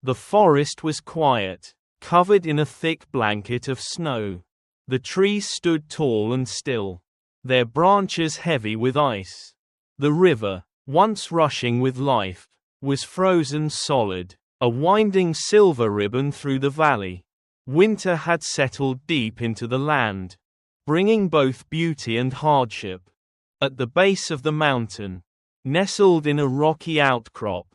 The forest was quiet, covered in a thick blanket of snow. The trees stood tall and still, their branches heavy with ice. The river, once rushing with life, was frozen solid, a winding silver ribbon through the valley. Winter had settled deep into the land, bringing both beauty and hardship. At the base of the mountain, nestled in a rocky outcrop,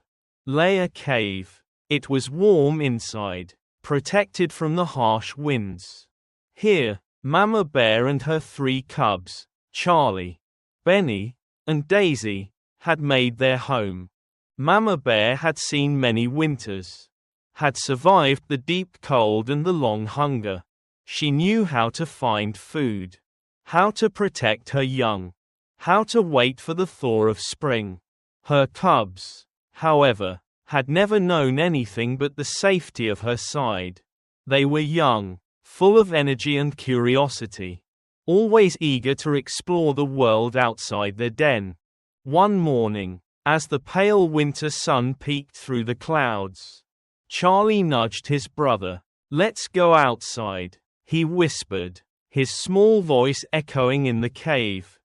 lay a cave. It was warm inside, protected from the harsh winds. Here, Mama Bear and her 3 cubs, Charlie, Benny, and Daisy, had made their home. Mama Bear had seen many winters, had survived the deep cold and the long hunger. She knew how to find food, how to protect her young, how to wait for the thaw of spring. Her cubs, however, had never known anything but the safety of her side. They were young, full of energy and curiosity, always eager to explore the world outside their den. One morning, as the pale winter sun peeked through the clouds, Charlie nudged his brother. "Let's go outside," he whispered, his small voice echoing in the cave.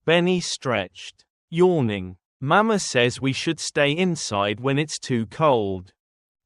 Benny stretched, yawning. "Mama says we should stay inside when it's too cold."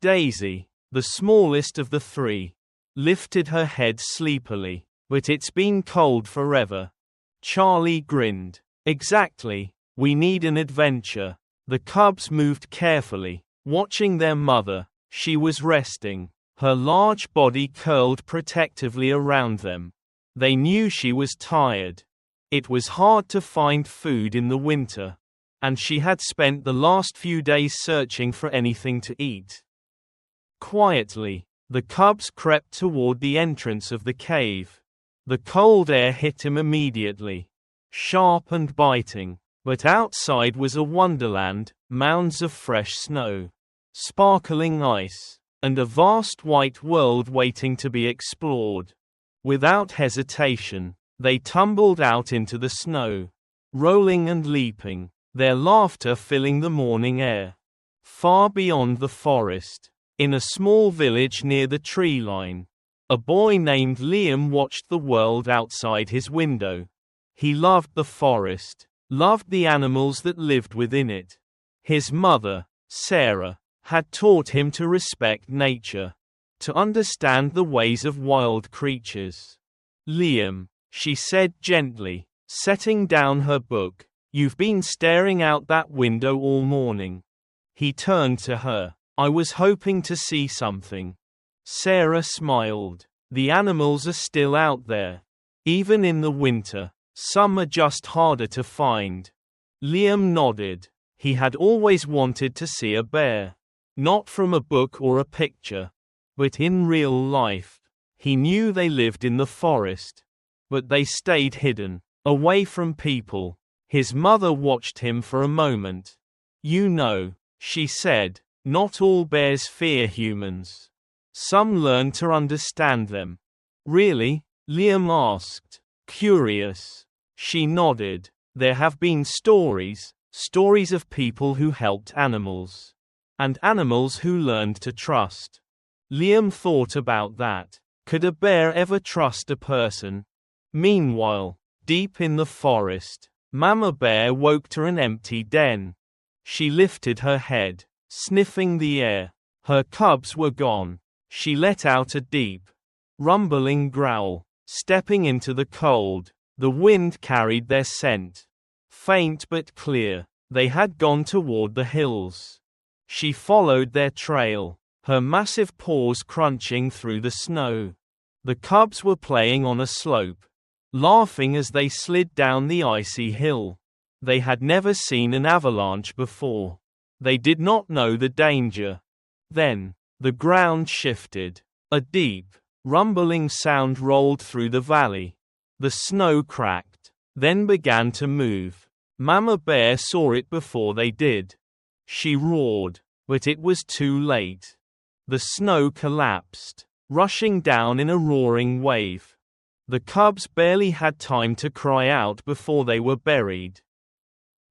Daisy, the smallest of the 3, lifted her head sleepily. "But it's been cold forever." Charlie grinned. "Exactly. We need an adventure." The cubs moved carefully, watching their mother. She was resting, her large body curled protectively around them. They knew she was tired. It was hard to find food in the winter, and she had spent the last few days searching for anything to eat. Quietly, the cubs crept toward the entrance of the cave. The cold air hit him immediately, sharp and biting. But outside was a wonderland, mounds of fresh snow, sparkling ice, and a vast white world waiting to be explored. Without hesitation, they tumbled out into the snow, rolling and leaping, their laughter filling the morning air. Far beyond the forest, in a small village near the tree line, a boy named Liam watched the world outside his window. He loved the forest, loved the animals that lived within it. His mother, Sarah, had taught him to respect nature, to understand the ways of wild creatures. "Liam," she said gently, setting down her book, "you've been staring out that window all morning." He turned to her. "I was hoping to see something." Sarah smiled. "The animals are still out there. Even in the winter, some are just harder to find." Liam nodded. He had always wanted to see a bear. Not from a book or a picture, but in real life. He knew they lived in the forest, but they stayed hidden, away from people. His mother watched him for a moment. "You know," she said, "not all bears fear humans. Some learn to understand them." "Really?" Liam asked, curious. She nodded. "There have been stories of people who helped animals, and animals who learned to trust." Liam thought about that. Could a bear ever trust a person? Meanwhile, deep in the forest, Mama Bear woke to an empty den. She lifted her head, sniffing the air. Her cubs were gone. She let out a deep, rumbling growl, stepping into the cold. The wind carried their scent, faint but clear. They had gone toward the hills. She followed their trail, her massive paws crunching through the snow. The cubs were playing on a slope, laughing as they slid down the icy hill. They had never seen an avalanche before. They did not know the danger. Then, the ground shifted. A deep, rumbling sound rolled through the valley. The snow cracked, then began to move. Mama Bear saw it before they did. She roared, but it was too late. The snow collapsed, rushing down in a roaring wave. The cubs barely had time to cry out before they were buried.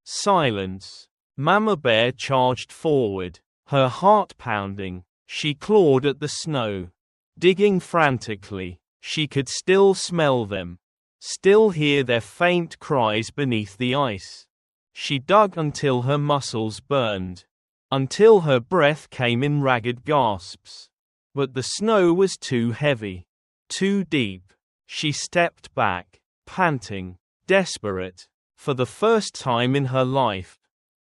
Silence. Mama Bear charged forward, her heart pounding. She clawed at the snow, digging frantically. She could still smell them, still hear their faint cries beneath the ice. She dug until her muscles burned, until her breath came in ragged gasps. But the snow was too heavy, too deep. She stepped back, panting, desperate. For the first time in her life,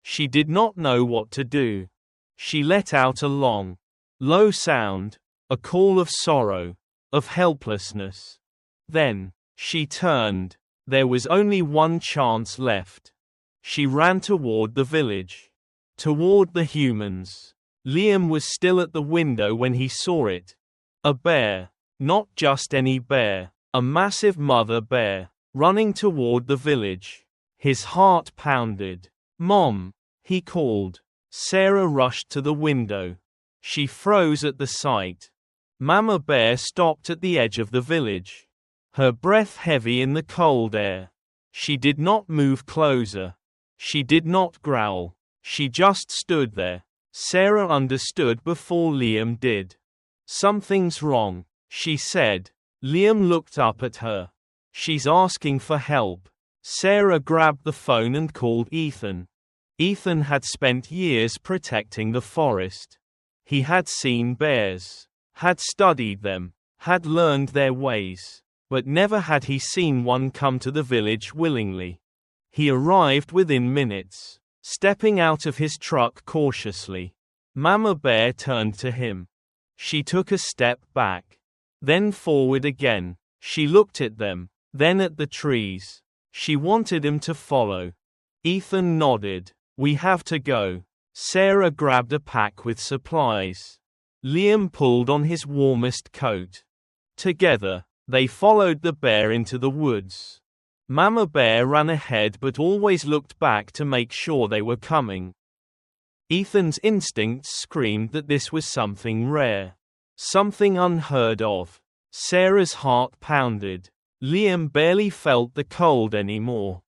she did not know what to do. She let out a long, low sound, a call of sorrow, of helplessness. Then, she turned. There was only one chance left. She ran toward the village, toward the humans. Liam was still at the window when he saw it. A bear, not just any bear, a massive mother bear, running toward the village. His heart pounded. "Mom!" he called. Sarah rushed to the window. She froze at the sight. Mama Bear stopped at the edge of the village, her breath heavy in the cold air. She did not move closer. She did not growl. She just stood there. Sarah understood before Liam did. "Something's wrong," she said. Liam looked up at her. "She's asking for help." Sarah grabbed the phone and called Ethan. Ethan had spent years protecting the forest. He had seen bears, had studied them, had learned their ways, but never had he seen one come to the village willingly. He arrived within minutes, stepping out of his truck cautiously. Mama Bear turned to him. She took a step back, then forward again. She looked at them, then at the trees. She wanted him to follow. Ethan nodded. "We have to go." Sarah grabbed a pack with supplies. Liam pulled on his warmest coat. Together, they followed the bear into the woods. Mama Bear ran ahead but always looked back to make sure they were coming. Ethan's instincts screamed that this was something rare, something unheard of. Sarah's heart pounded. Liam barely felt the cold anymore.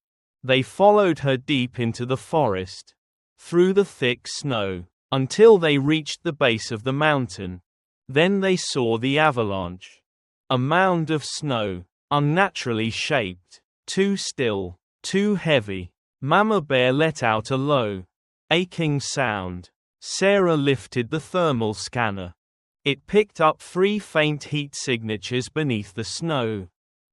They followed her deep into the forest, through the thick snow, until they reached the base of the mountain. Then they saw the avalanche. A mound of snow, unnaturally shaped, too still, too heavy. Mama Bear let out a low, aching sound. Sarah lifted the thermal scanner. It picked up 3 faint heat signatures beneath the snow.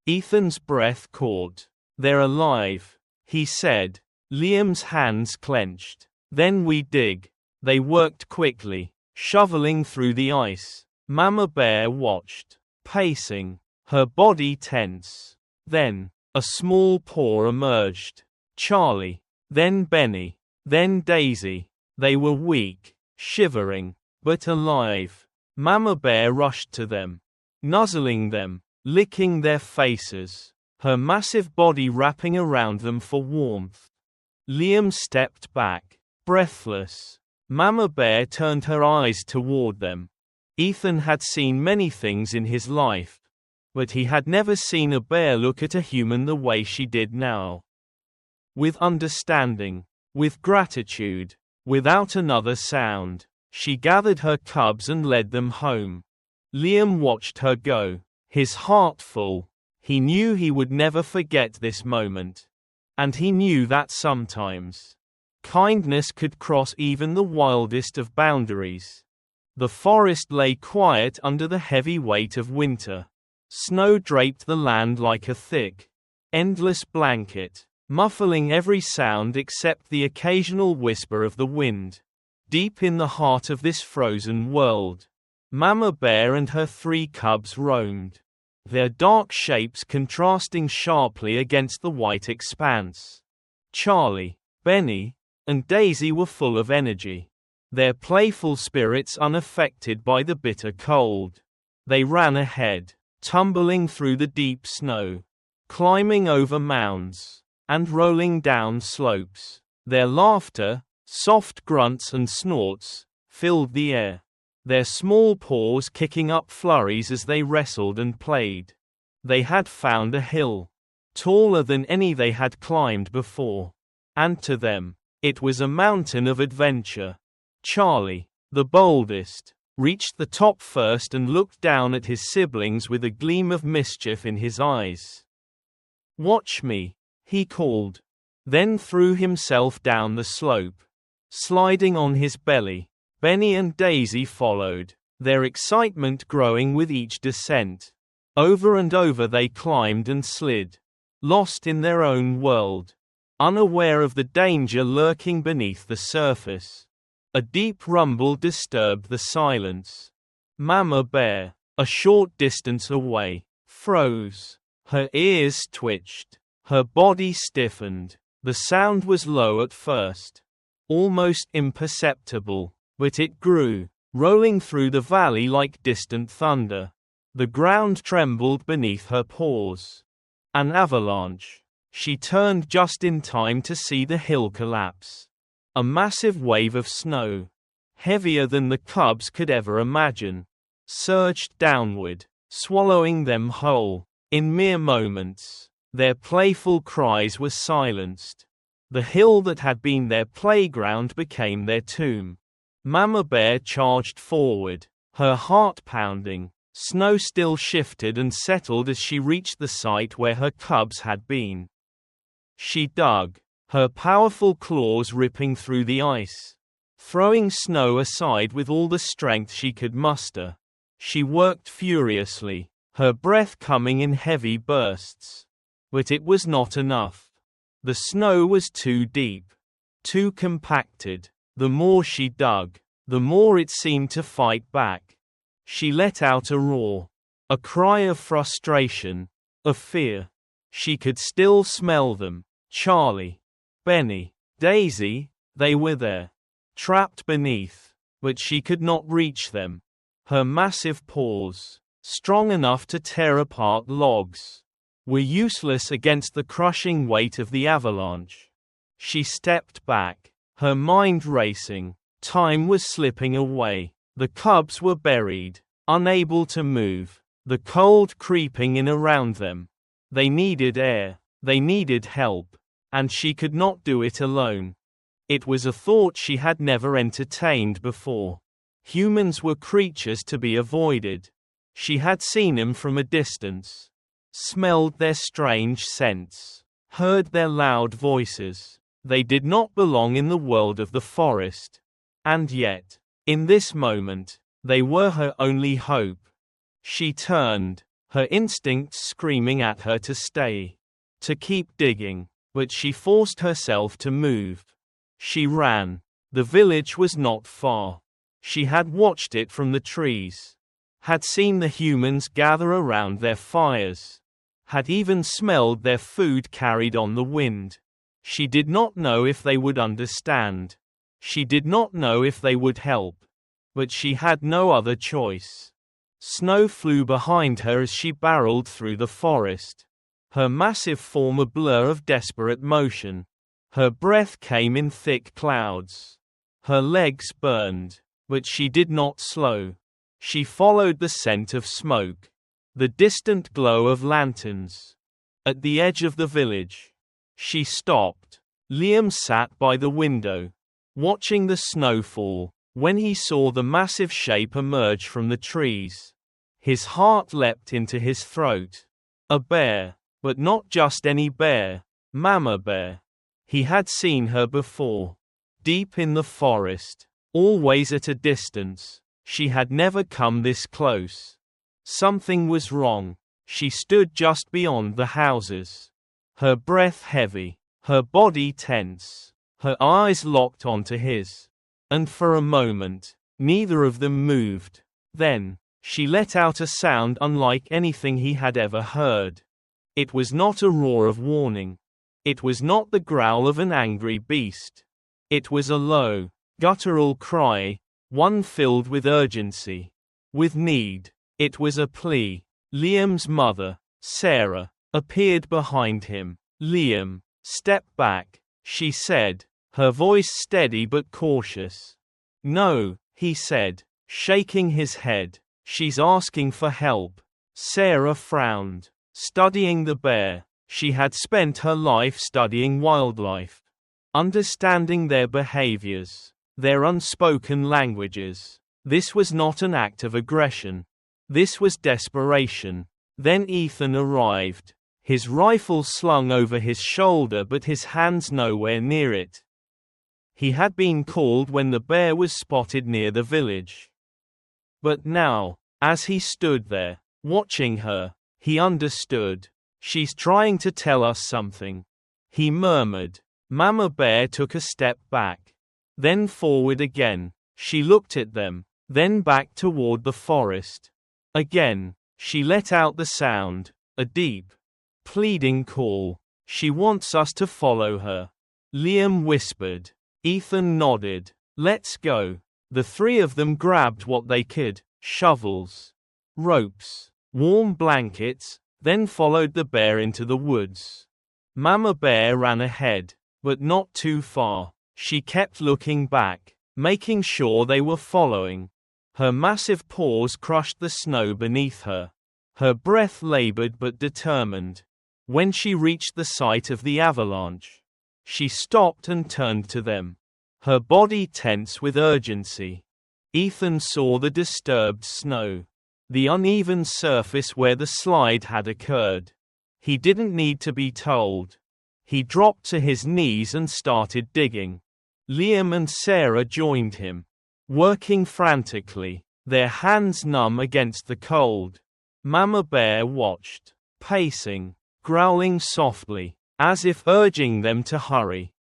Ethan's breath caught. "They're alive," he said. Liam's hands clenched. "Then we dig." They worked quickly, shoveling through the ice. Mama Bear watched, pacing, her body tense. Then, a small paw emerged. Charlie. Then Benny. Then Daisy. They were weak, shivering, but alive. Mama Bear rushed to them, nuzzling them, licking their faces, her massive body wrapping around them for warmth. Liam stepped back, breathless. Mama Bear turned her eyes toward them. Ethan had seen many things in his life, but he had never seen a bear look at a human the way she did now. With understanding, with gratitude, without another sound, she gathered her cubs and led them home. Liam watched her go, his heart full. He knew he would never forget this moment. And he knew that sometimes kindness could cross even the wildest of boundaries. The forest lay quiet under the heavy weight of winter. Snow draped the land like a thick, endless blanket, muffling every sound except the occasional whisper of the wind. Deep in the heart of this frozen world, Mama Bear and her 3 cubs roamed, their dark shapes contrasting sharply against the white expanse. Charlie, Benny, and Daisy were full of energy, their playful spirits unaffected by the bitter cold. They ran ahead, tumbling through the deep snow, climbing over mounds, and rolling down slopes. Their laughter, soft grunts and snorts, filled the air, their small paws kicking up flurries as they wrestled and played. They had found a hill, taller than any they had climbed before. And to them, it was a mountain of adventure. Charlie, the boldest, reached the top first and looked down at his siblings with a gleam of mischief in his eyes. "Watch me," he called. Then threw himself down the slope, sliding on his belly. Benny and Daisy followed, their excitement growing with each descent. Over and over they climbed and slid, lost in their own world, unaware of the danger lurking beneath the surface. A deep rumble disturbed the silence. Mama Bear, a short distance away, froze. Her ears twitched. Her body stiffened. The sound was low at first, almost imperceptible, but it grew, rolling through the valley like distant thunder. The ground trembled beneath her paws. An avalanche. She turned just in time to see the hill collapse. A massive wave of snow, heavier than the cubs could ever imagine, surged downward, swallowing them whole. In mere moments, their playful cries were silenced. The hill that had been their playground became their tomb. Mama Bear charged forward, her heart pounding. Snow still shifted and settled as she reached the site where her cubs had been. She dug, her powerful claws ripping through the ice, throwing snow aside with all the strength she could muster. She worked furiously, her breath coming in heavy bursts. But it was not enough. The snow was too deep, too compacted. The more she dug, the more it seemed to fight back. She let out a roar, a cry of frustration, of fear. She could still smell them. Charlie, Benny, Daisy, they were there, trapped beneath, but she could not reach them. Her massive paws, strong enough to tear apart logs, were useless against the crushing weight of the avalanche. She stepped back, her mind racing. Time was slipping away. The cubs were buried, unable to move, the cold creeping in around them. They needed air, they needed help, and she could not do it alone. It was a thought she had never entertained before. Humans were creatures to be avoided. She had seen them from a distance, smelled their strange scents, heard their loud voices. They did not belong in the world of the forest. And yet, in this moment, they were her only hope. She turned, her instincts screaming at her to stay, to keep digging, but she forced herself to move. She ran. The village was not far. She had watched it from the trees, had seen the humans gather around their fires, had even smelled their food carried on the wind. She did not know if they would understand. She did not know if they would help. But she had no other choice. Snow flew behind her as she barreled through the forest, her massive form a blur of desperate motion. Her breath came in thick clouds. Her legs burned, but she did not slow. She followed the scent of smoke, the distant glow of lanterns. At the edge of the village, she stopped. Liam sat by the window, watching the snowfall. When he saw the massive shape emerge from the trees, his heart leapt into his throat. A bear, but not just any bear, Mama Bear. He had seen her before, deep in the forest, always at a distance. She had never come this close. Something was wrong. She stood just beyond the houses, her breath heavy, her body tense, her eyes locked onto his. And for a moment, neither of them moved. Then, she let out a sound unlike anything he had ever heard. It was not a roar of warning. It was not the growl of an angry beast. It was a low, guttural cry, one filled with urgency, with need. It was a plea. Liam's mother, Sarah, appeared behind him. "Liam, step back," she said, her voice steady but cautious. "No," he said, shaking his head. "She's asking for help." Sarah frowned, studying the bear. She had spent her life studying wildlife, understanding their behaviors, their unspoken languages. This was not an act of aggression. This was desperation. Then Ethan arrived, his rifle slung over his shoulder but his hands nowhere near it. He had been called when the bear was spotted near the village. But now, as he stood there, watching her, he understood. She's trying to tell us something, he murmured. Mama Bear took a step back. Then forward again. She looked at them, then back toward the forest. Again, she let out the sound, a deep, pleading call. She wants us to follow her, Liam whispered. Ethan nodded. Let's go. The three of them grabbed what they could, shovels, ropes, warm blankets, then followed the bear into the woods. Mama Bear ran ahead, but not too far. She kept looking back, making sure they were following. Her massive paws crushed the snow beneath her. Her breath labored but determined. When she reached the site of the avalanche, she stopped and turned to them, her body tense with urgency. Ethan saw the disturbed snow, the uneven surface where the slide had occurred. He didn't need to be told. He dropped to his knees and started digging. Liam and Sarah joined him, working frantically, their hands numb against the cold. Mama Bear watched, pacing, growling softly, as if urging them to hurry.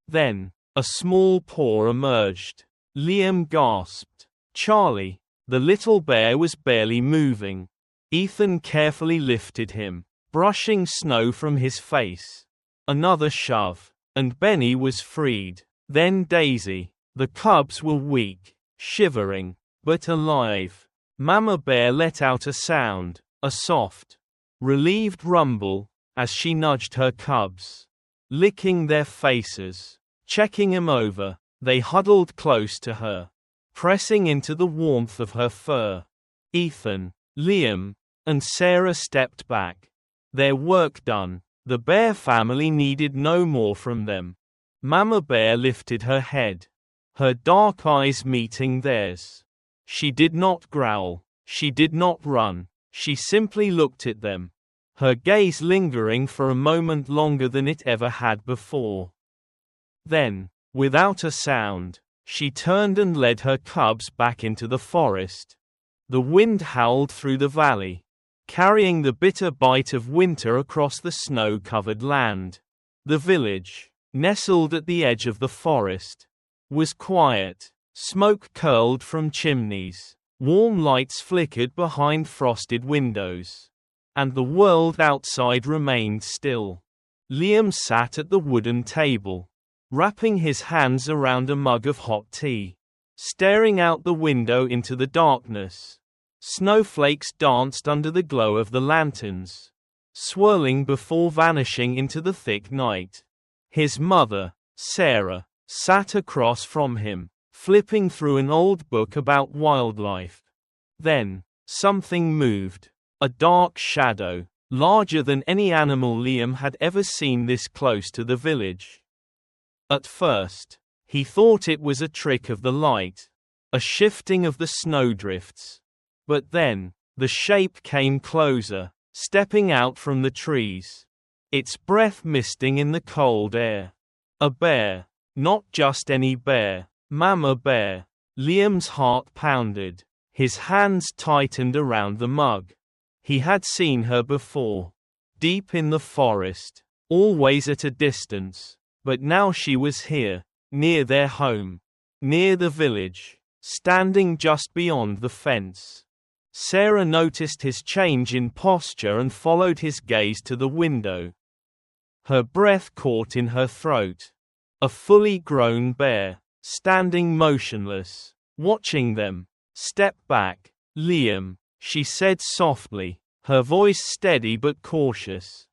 Then, a small paw emerged. Liam gasped. Charlie. The little bear was barely moving. Ethan carefully lifted him, brushing snow from his face. Another shove, and Benny was freed. Then Daisy. The cubs were weak, shivering, but alive. Mama Bear let out a sound, a soft, relieved rumble, as she nudged her cubs, licking their faces, checking them over. They huddled close to her, pressing into the warmth of her fur. Ethan, Liam, and Sarah stepped back. Their work done, the bear family needed no more from them. Mama Bear lifted her head, her dark eyes meeting theirs. She did not growl, she did not run, she simply looked at them, her gaze lingering for a moment longer than it ever had before. Then, without a sound, she turned and led her cubs back into the forest. The wind howled through the valley, carrying the bitter bite of winter across the snow-covered land. The village, nestled at the edge of the forest, was quiet. Smoke curled from chimneys, warm lights flickered behind frosted windows, and the world outside remained still. Liam sat at the wooden table, wrapping his hands around a mug of hot tea, staring out the window into the darkness. Snowflakes danced under the glow of the lanterns, swirling before vanishing into the thick night. His mother, Sarah, sat across from him, flipping through an old book about wildlife. Then, something moved, a dark shadow, larger than any animal Liam had ever seen this close to the village. At first, he thought it was a trick of the light, a shifting of the snowdrifts. But then, the shape came closer, stepping out from the trees, its breath misting in the cold air. A bear. Not just any bear. Mama Bear. Liam's heart pounded. His hands tightened around the mug. He had seen her before. Deep in the forest. Always at a distance. But now she was here. Near their home. Near the village. Standing just beyond the fence. Sarah noticed his change in posture and followed his gaze to the window. Her breath caught in her throat. A fully grown bear, standing motionless, watching them. Step back, Liam, she said softly, her voice steady but cautious.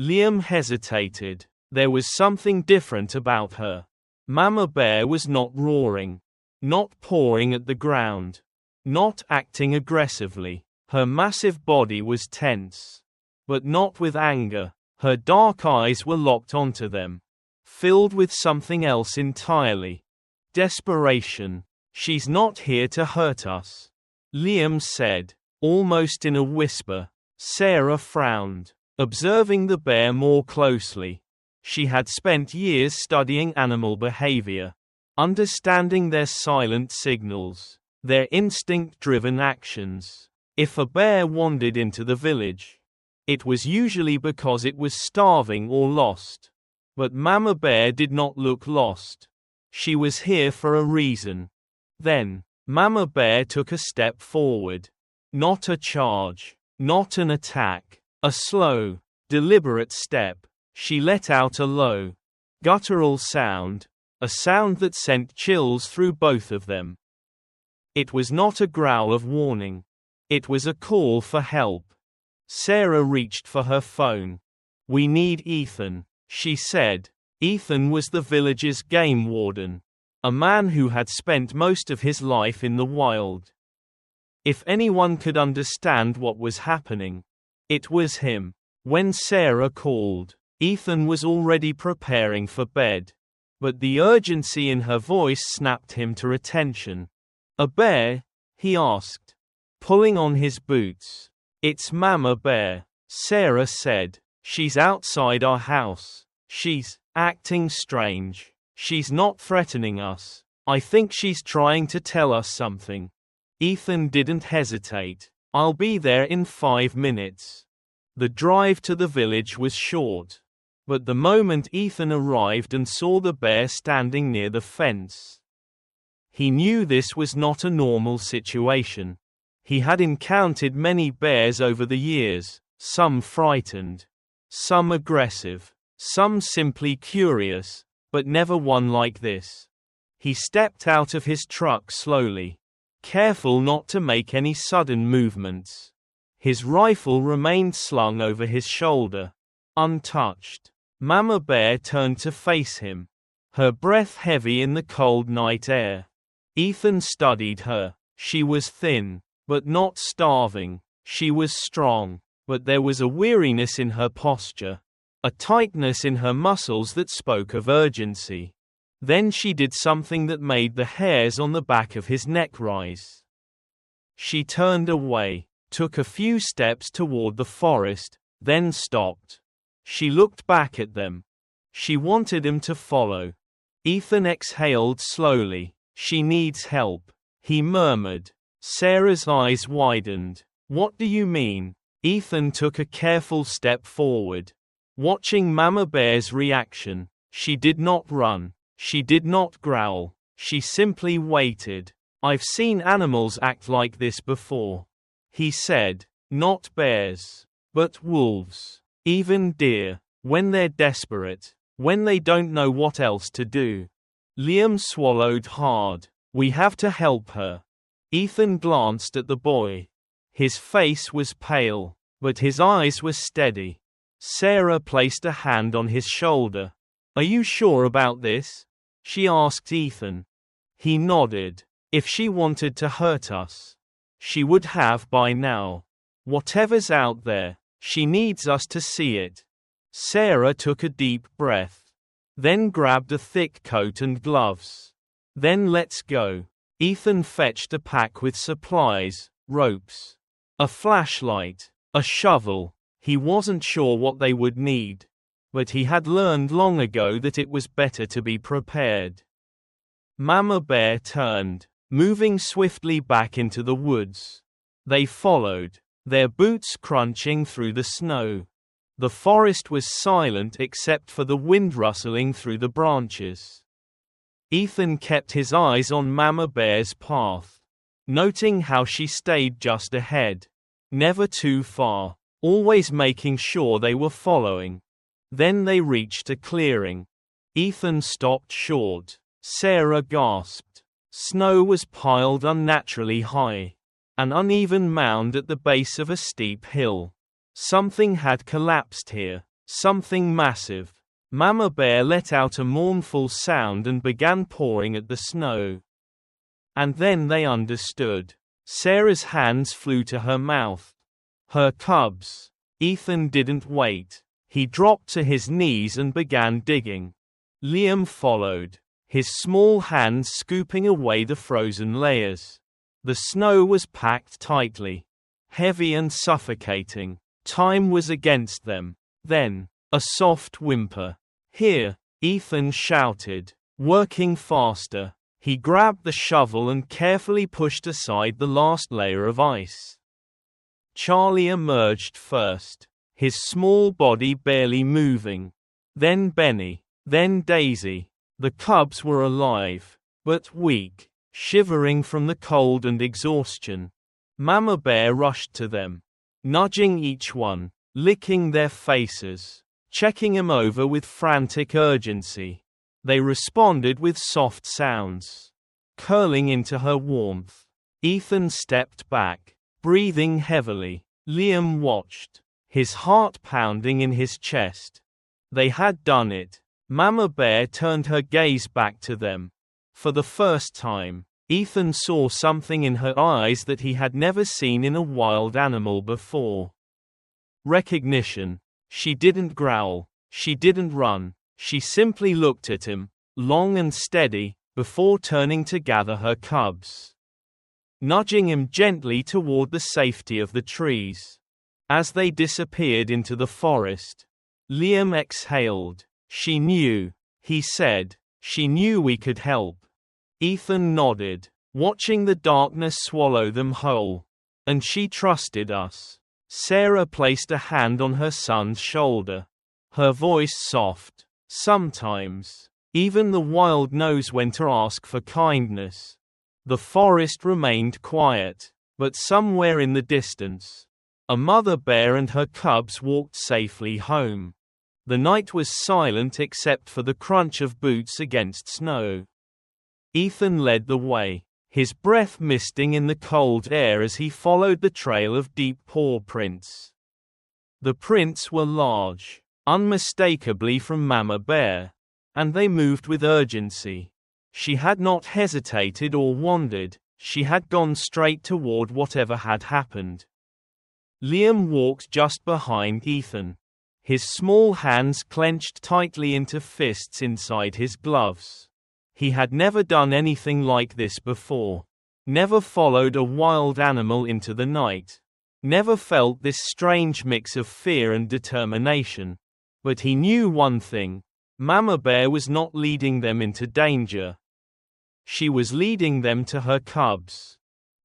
Liam hesitated. There was something different about her. Mama Bear was not roaring, not pawing at the ground, not acting aggressively. Her massive body was tense, but not with anger. Her dark eyes were locked onto them, filled with something else entirely. Desperation. She's not here to hurt us, Liam said, almost in a whisper. Sarah frowned, observing the bear more closely. She had spent years studying animal behavior, understanding their silent signals, their instinct-driven actions. If a bear wandered into the village, it was usually because it was starving or lost. But Mama Bear did not look lost. She was here for a reason. Then, Mama Bear took a step forward. Not a charge, not an attack, a slow, deliberate step. She let out a low, guttural sound, a sound that sent chills through both of them. It was not a growl of warning. It was a call for help. Sarah reached for her phone. "We need Ethan," she said. Ethan was the village's game warden, a man who had spent most of his life in the wild. If anyone could understand what was happening, it was him. When Sarah called, Ethan was already preparing for bed. But the urgency in her voice snapped him to attention. "A bear?" he asked, pulling on his boots. "It's Mama Bear," Sarah said. "She's outside our house. She's acting strange. She's not threatening us. I think she's trying to tell us something." Ethan didn't hesitate. "I'll be there in 5 minutes." The drive to the village was short. But the moment Ethan arrived and saw the bear standing near the fence, he knew this was not a normal situation. He had encountered many bears over the years, some frightened, some aggressive, some simply curious, but never one like this. He stepped out of his truck slowly, careful not to make any sudden movements. His rifle remained slung over his shoulder, untouched. Mama Bear turned to face him, her breath heavy in the cold night air. Ethan studied her. She was thin, but not starving. She was strong, but there was a weariness in her posture, a tightness in her muscles that spoke of urgency. Then she did something that made the hairs on the back of his neck rise. She turned away, took a few steps toward the forest, then stopped. She looked back at them. She wanted him to follow. Ethan exhaled slowly. "She needs help," he murmured. Sarah's eyes widened. "What do you mean?" Ethan took a careful step forward, watching Mama Bear's reaction. She did not run. She did not growl. She simply waited. "I've seen animals act like this before," he said. "Not bears, but wolves. Even deer, when they're desperate, when they don't know what else to do." Liam swallowed hard. "We have to help her." Ethan glanced at the boy. His face was pale, but his eyes were steady. Sarah placed a hand on his shoulder. "Are you sure about this?" she asked Ethan. He nodded. "If she wanted to hurt us, she would have by now. Whatever's out there, she needs us to see it." Sarah took a deep breath, then grabbed a thick coat and gloves. "Then let's go." Ethan fetched a pack with supplies, ropes, a flashlight, a shovel. He wasn't sure what they would need, but he had learned long ago that it was better to be prepared. Mama Bear turned, moving swiftly back into the woods. They followed, their boots crunching through the snow. The forest was silent except for the wind rustling through the branches. Ethan kept his eyes on Mama Bear's path, noting how she stayed just ahead, never too far, always making sure they were following. Then they reached a clearing. Ethan stopped short. Sarah gasped. Snow was piled unnaturally high, an uneven mound at the base of a steep hill. Something had collapsed here, something massive. Mama Bear let out a mournful sound and began pawing at the snow. And then they understood. Sarah's hands flew to her mouth. Her cubs. Ethan didn't wait. He dropped to his knees and began digging. Liam followed, his small hands scooping away the frozen layers. The snow was packed tightly, heavy and suffocating. Time was against them. Then, a soft whimper. "Here!" Ethan shouted, working faster. He grabbed the shovel and carefully pushed aside the last layer of ice. Charlie emerged first, his small body barely moving. Then Benny. Then Daisy. The cubs were alive, but weak, shivering from the cold and exhaustion. Mama Bear rushed to them, nudging each one, licking their faces, checking them over with frantic urgency. They responded with soft sounds, curling into her warmth. Ethan stepped back, breathing heavily. Liam watched, his heart pounding in his chest. They had done it. Mama Bear turned her gaze back to them. For the first time, Ethan saw something in her eyes that he had never seen in a wild animal before. Recognition. She didn't growl, she didn't run, she simply looked at him, long and steady, before turning to gather her cubs, nudging him gently toward the safety of the trees. As they disappeared into the forest, Liam exhaled. "She knew," he said. "She knew we could help." Ethan nodded, watching the darkness swallow them whole. "And she trusted us." Sarah placed a hand on her son's shoulder, her voice soft. "Sometimes, even the wild knows when to ask for kindness." The forest remained quiet, but somewhere in the distance, a mother bear and her cubs walked safely home. The night was silent except for the crunch of boots against snow. Ethan led the way, his breath misting in the cold air as he followed the trail of deep paw prints. The prints were large, unmistakably from Mama Bear, and they moved with urgency. She had not hesitated or wandered, she had gone straight toward whatever had happened. Liam walked just behind Ethan, his small hands clenched tightly into fists inside his gloves. He had never done anything like this before, never followed a wild animal into the night, never felt this strange mix of fear and determination. But he knew one thing: Mama Bear was not leading them into danger. She was leading them to her cubs.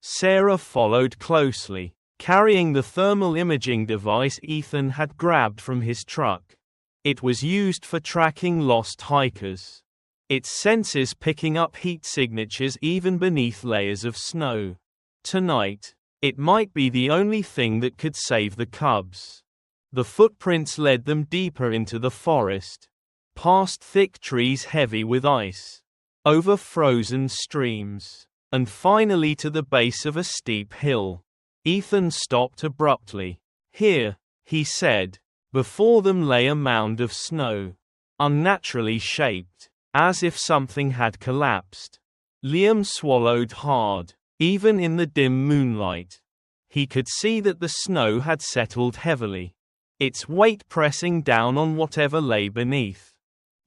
Sarah followed closely, carrying the thermal imaging device Ethan had grabbed from his truck. It was used for tracking lost hikers, its sensors picking up heat signatures even beneath layers of snow. Tonight, it might be the only thing that could save the cubs. The footprints led them deeper into the forest, past thick trees heavy with ice, over frozen streams, and finally to the base of a steep hill. Ethan stopped abruptly. "Here," he said. Before them lay a mound of snow, unnaturally shaped, as if something had collapsed. Liam swallowed hard. Even in the dim moonlight, he could see that the snow had settled heavily, its weight pressing down on whatever lay beneath.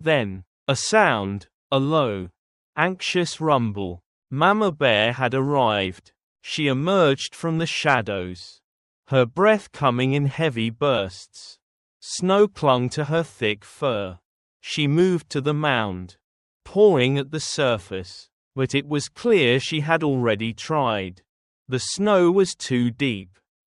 Then, a sound, a low, anxious rumble. Mama Bear had arrived. She emerged from the shadows, her breath coming in heavy bursts. Snow clung to her thick fur. She moved to the mound, pawing at the surface, but it was clear she had already tried. The snow was too deep,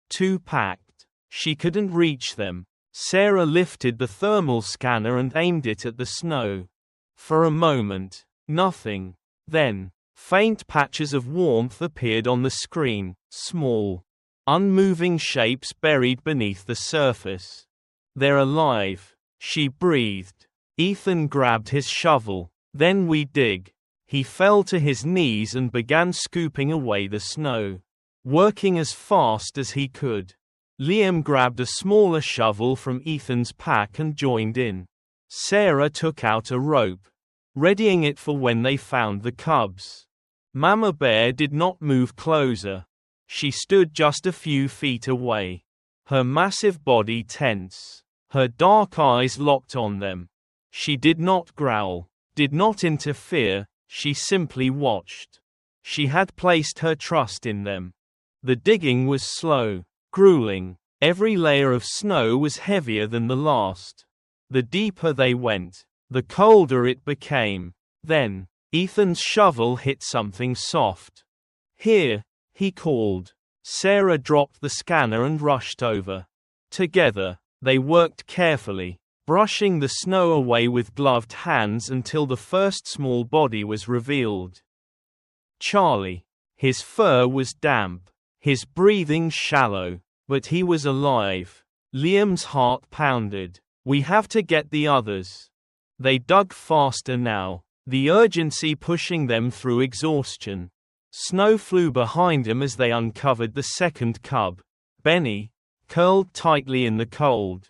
too packed. She couldn't reach them. Sarah lifted the thermal scanner and aimed it at the snow. For a moment, nothing. Then, faint patches of warmth appeared on the screen, small, unmoving shapes buried beneath the surface. "They're alive," she breathed. Ethan grabbed his shovel. "Then we dig." He fell to his knees and began scooping away the snow, working as fast as he could. Liam grabbed a smaller shovel from Ethan's pack and joined in. Sarah took out a rope, readying it for when they found the cubs. Mama Bear did not move closer. She stood just a few feet away, her massive body tense, her dark eyes locked on them. She did not growl, did not interfere, she simply watched. She had placed her trust in them. The digging was slow, grueling. Every layer of snow was heavier than the last. The deeper they went, the colder it became. Then, Ethan's shovel hit something soft. "Here," he called. Sarah dropped the scanner and rushed over. Together, they worked carefully, brushing the snow away with gloved hands until the first small body was revealed. Charlie. His fur was damp, his breathing shallow, but he was alive. Liam's heart pounded. "We have to get the others." They dug faster now, the urgency pushing them through exhaustion. Snow flew behind him as they uncovered the second cub, Benny, curled tightly in the cold.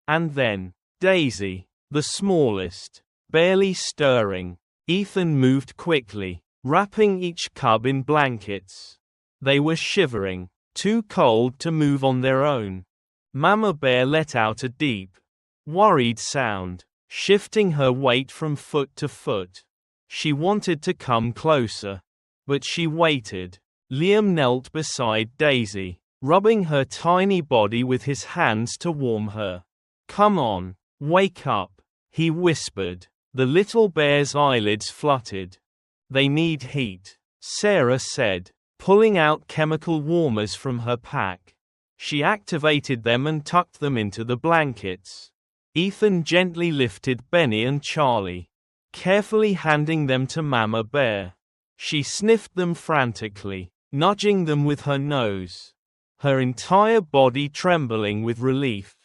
And then, Daisy, the smallest, barely stirring. Ethan moved quickly, wrapping each cub in blankets. They were shivering, too cold to move on their own. Mama Bear let out a deep, worried sound, shifting her weight from foot to foot. She wanted to come closer, but she waited. Liam knelt beside Daisy, rubbing her tiny body with his hands to warm her. "Come on, wake up," he whispered. The little bear's eyelids fluttered. "They need heat," Sarah said, pulling out chemical warmers from her pack. She activated them and tucked them into the blankets. Ethan gently lifted Benny and Charlie, carefully handing them to Mama Bear. She sniffed them frantically, nudging them with her nose, her entire body trembling with relief.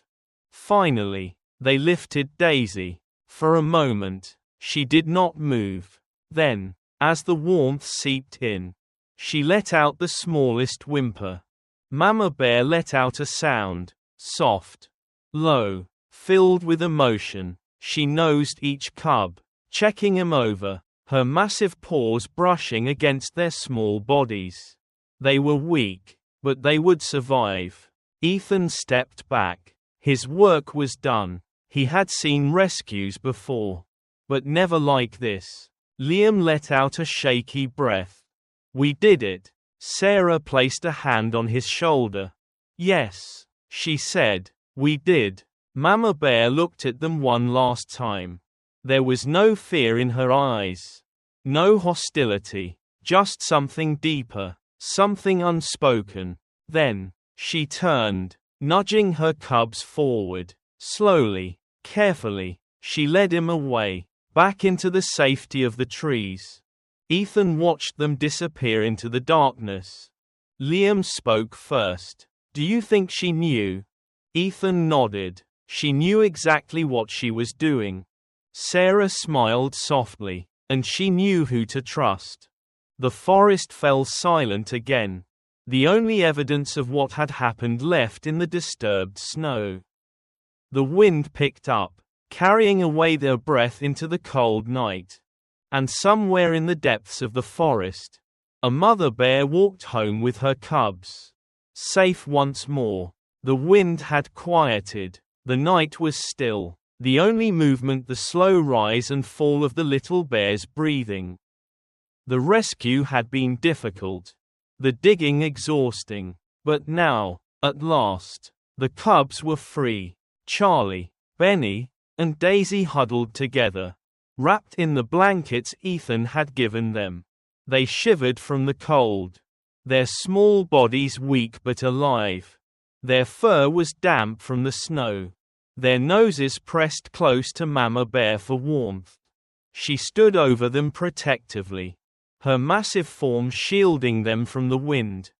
Finally, they lifted Daisy. For a moment, she did not move. Then, as the warmth seeped in, she let out the smallest whimper. Mama Bear let out a sound, soft, low, filled with emotion. She nosed each cub, checking him over, her massive paws brushing against their small bodies. They were weak, but they would survive. Ethan stepped back. His work was done. He had seen rescues before, but never like this. Liam let out a shaky breath. "We did it." Sarah placed a hand on his shoulder. "Yes," she said, "we did." Mama Bear looked at them one last time. There was no fear in her eyes, no hostility, just something deeper, something unspoken. Then, she turned, nudging her cubs forward. Slowly, carefully, she led him away, back into the safety of the trees. Ethan watched them disappear into the darkness. Liam spoke first. "Do you think she knew?" Ethan nodded. "She knew exactly what she was doing." Sarah smiled softly, and she knew who to trust. The forest fell silent again, the only evidence of what had happened left in the disturbed snow. The wind picked up, carrying away their breath into the cold night. And somewhere in the depths of the forest, a mother bear walked home with her cubs. Safe once more. The wind had quieted, the night was still. The only movement the slow rise and fall of the little bear's breathing. The rescue had been difficult, the digging exhausting, but now, at last, the cubs were free. Charlie, Benny, and Daisy huddled together, wrapped in the blankets Ethan had given them. They shivered from the cold, their small bodies weak but alive. Their fur was damp from the snow. Their noses pressed close to Mama Bear for warmth. She stood over them protectively, her massive form shielding them from the wind.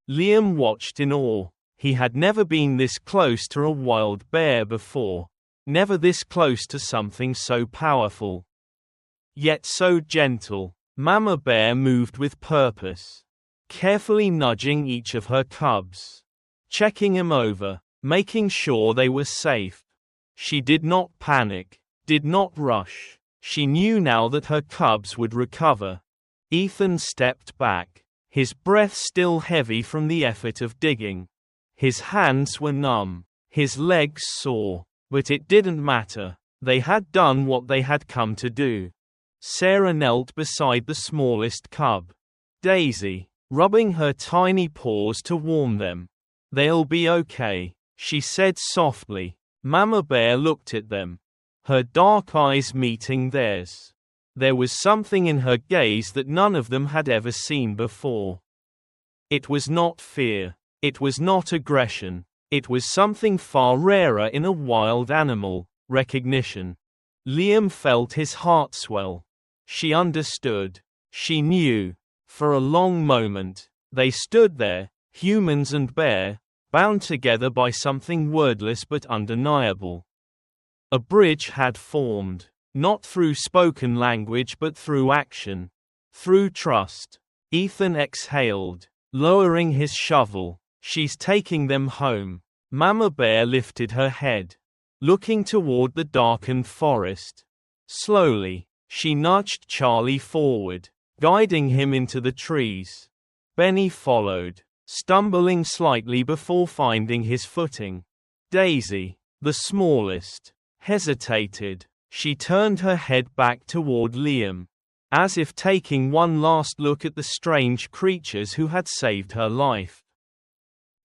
Liam watched in awe. He had never been this close to a wild bear before, never this close to something so powerful, yet so gentle. Mama Bear moved with purpose, carefully nudging each of her cubs, checking them over, making sure they were safe. She did not panic, did not rush. She knew now that her cubs would recover. Ethan stepped back, his breath still heavy from the effort of digging. His hands were numb, his legs sore, but it didn't matter. They had done what they had come to do. Sarah knelt beside the smallest cub. Daisy, rubbing her tiny paws to warm them. "They'll be okay," she said softly. Mama Bear looked at them, her dark eyes meeting theirs. There was something in her gaze that none of them had ever seen before. It was not fear. It was not aggression. It was something far rarer in a wild animal: recognition. Liam felt his heart swell. She understood. She knew. For a long moment, they stood there, humans and bear, bound together by something wordless but undeniable. A bridge had formed, not through spoken language but through action. Through trust. Ethan exhaled, lowering his shovel. "She's taking them home." Mama Bear lifted her head, looking toward the darkened forest. Slowly, she nudged Charlie forward, guiding him into the trees. Benny followed, stumbling slightly before finding his footing. Daisy, the smallest, hesitated. She turned her head back toward Liam, as if taking one last look at the strange creatures who had saved her life.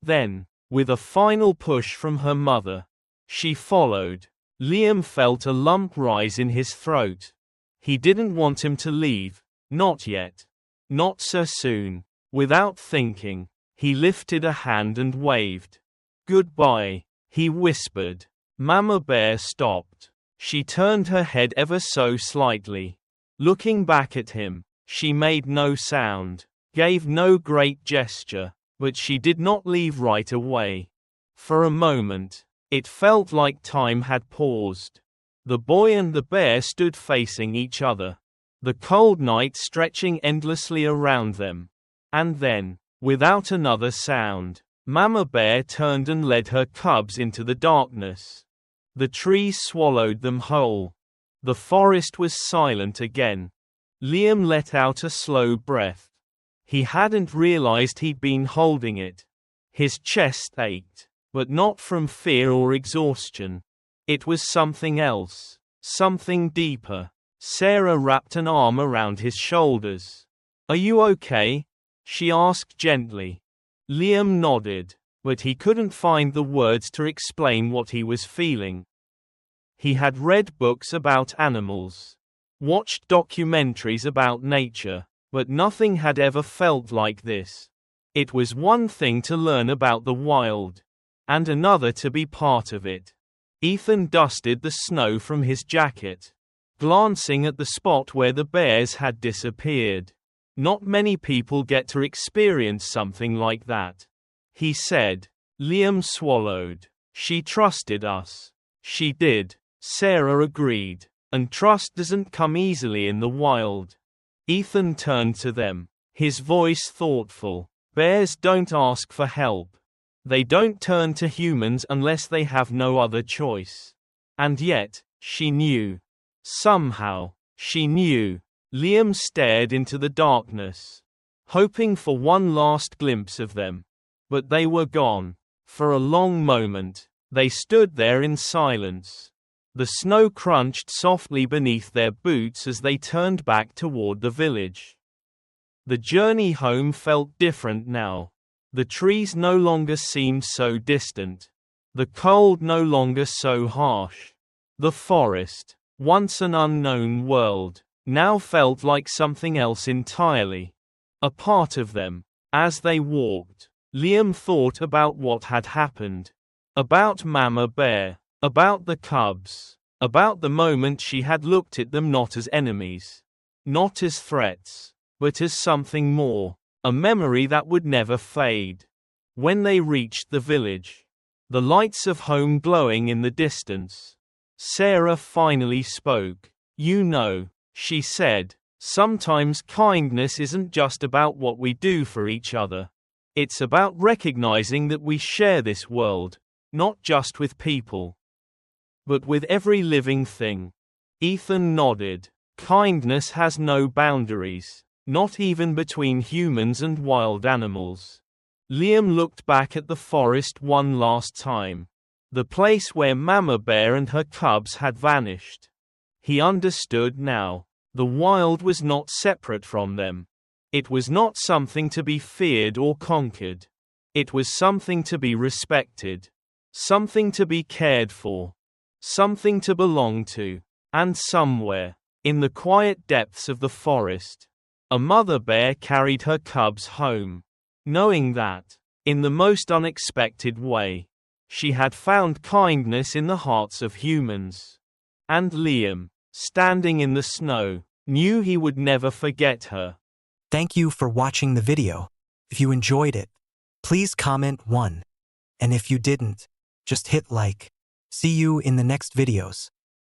Then, with a final push from her mother, she followed. Liam felt a lump rise in his throat. He didn't want him to leave, not yet. Not so soon. Without thinking, he lifted a hand and waved. "Goodbye," he whispered. Mama Bear stopped. She turned her head ever so slightly. Looking back at him, she made no sound, gave no great gesture, but she did not leave right away. For a moment, it felt like time had paused. The boy and the bear stood facing each other, the cold night stretching endlessly around them. And then, without another sound, Mama Bear turned and led her cubs into the darkness. The trees swallowed them whole. The forest was silent again. Liam let out a slow breath. He hadn't realized he'd been holding it. His chest ached, but not from fear or exhaustion. It was something else, something deeper. Sarah wrapped an arm around his shoulders. "Are you okay?" she asked gently. Liam nodded, but he couldn't find the words to explain what he was feeling. He had read books about animals, watched documentaries about nature, but nothing had ever felt like this. It was one thing to learn about the wild, and another to be part of it. Ethan dusted the snow from his jacket, glancing at the spot where the bears had disappeared. "Not many people get to experience something like that," he said. Liam swallowed. "She trusted us." "She did," Sarah agreed. "And trust doesn't come easily in the wild." Ethan turned to them, his voice thoughtful. "Bears don't ask for help. They don't turn to humans unless they have no other choice." And yet, she knew. Somehow, she knew. Liam stared into the darkness, hoping for one last glimpse of them. But they were gone. For a long moment, they stood there in silence. The snow crunched softly beneath their boots as they turned back toward the village. The journey home felt different now. The trees no longer seemed so distant. The cold no longer so harsh. The forest, once an unknown world, now felt like something else entirely. A part of them. As they walked, Liam thought about what had happened. About Mama Bear. About the cubs. About the moment she had looked at them not as enemies. Not as threats. But as something more. A memory that would never fade. When they reached the village, the lights of home glowing in the distance, Sarah finally spoke. "You know," she said, "sometimes kindness isn't just about what we do for each other. It's about recognizing that we share this world, not just with people, but with every living thing." Ethan nodded. Kindness has no boundaries, not even between humans and wild animals. Liam looked back at the forest one last time. the place where Mama Bear and her cubs had vanished. He understood now. The wild was not separate from them. It was not something to be feared or conquered. It was something to be respected. Something to be cared for. Something to belong to. And somewhere, in the quiet depths of the forest, a mother bear carried her cubs home, knowing that, in the most unexpected way, she had found kindness in the hearts of humans. And Liam, standing in the snow, knew he would never forget her. Thank you for watching the video. If you enjoyed it, please comment 1. And if you didn't, just hit like. See you in the next videos.